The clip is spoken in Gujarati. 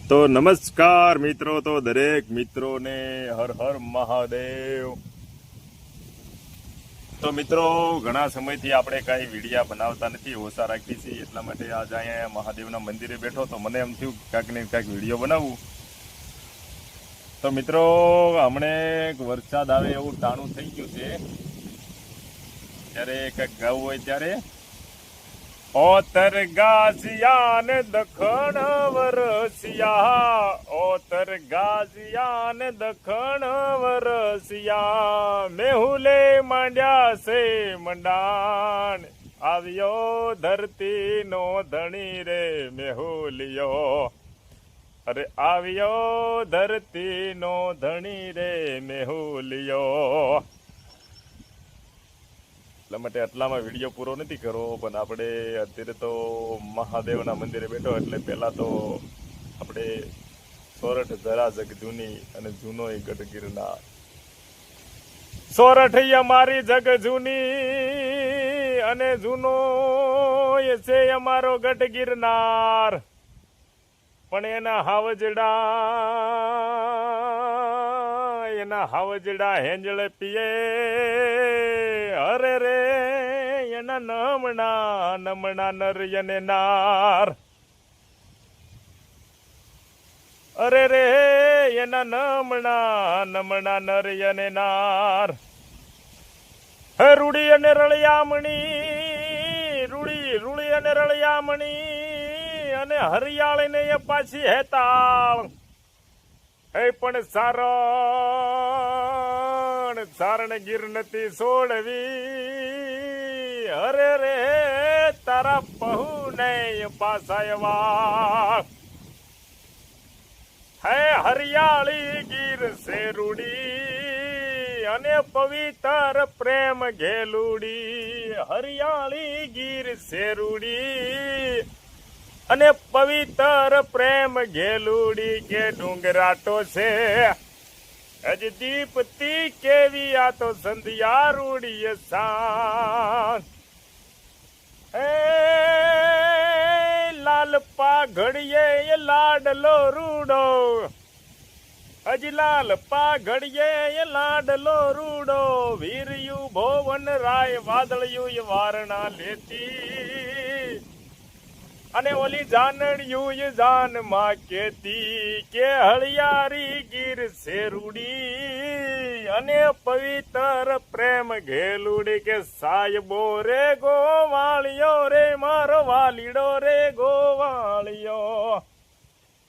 તો નમસ્કાર મિત્રો, તો દરેક મિત્રોને હર હર મહાદેવ। તો મિત્રો ઘણા સમયથી આપણે કાંઈ વિડીયા બનાવતા નથી, ઓછા રાખી છીએ, એટલા માટે આજે અહીંયા મહાદેવના મંદિરે બેઠો તો મને એમ થયું કાંઈક ને કાંઈક વિડીયો બનાવવું। તો મિત્રો હમણે વરસાદ આવે એવું ટાણું થઈ ગયું છે, ત્યારે કંઈક ગાવું હોય ત્યારે ઓતર ગાજિયા ને દખણ વરસિયા, ઓતર ગાજિયા ને દખણ વરસિયા, મેહુલે માંડ્યા સે મંડાણ, આવ્યો ધરતી નો ધણી રે મેહુલિયો, અરે આવ્યો ધરતી નો ધણી રે મેહુલિયો। એટલા માટે આટલામાં વિડીયો પૂરો નથી કરવો, પણ આપણે અત્યારે તો મહાદેવના મંદિરે બેઠો એટલે પહેલાં તો આપણે સોરઠ ધરા જગ જૂની અને જૂનો એ ગઢ ગિરનાર, સોરઠ અમારી જગ જૂની અને જૂનો એ છે અમારો ગઢ ગિરનાર, પણ એના હાવજડા હેંજળે પીએ, અરે રે એના નમણા નમણા નરયને નાર, અરે રે એના નમણા નમણા નરયને નાર, હે રૂડી અને રળિયામણી, રૂડી અને રળિયામણી અને હરિયાળી ને એ પાછી હેતાળ, એ પણ સારણ ગીર નથી છોડવી, અરે રે તારા પહુ ને પાસાયવા, હે હરિયાળી ગીર શેરુડી અને પવિત્ર પ્રેમ ઘેલુડી, હરિયાળી ગીર શેરુડી અને પવિત્ર પ્રેમ ઘેલુડી, કે ડુંગરાટો છે હજ દીપતી કેવી આ તો સંધ્યા રૂડી સાંજ, એ લાલ પાઘડીએ એ લાડલો રૂડો, હજી લાલ પાઘડીએ એ લાડલો રૂડો, વીરયું ભોવન રાય વાદળયું વારણા લેતી, અને ઓલી જાનડિયું જાન માં કેતી, કે હળિયારી ગીર શેરુડી અને પવિત્ર પ્રેમ ઘેલુડી, કે સાયબો રે ગોવાળિયો રે મારો વાલીડો રે ગોવાળિયો।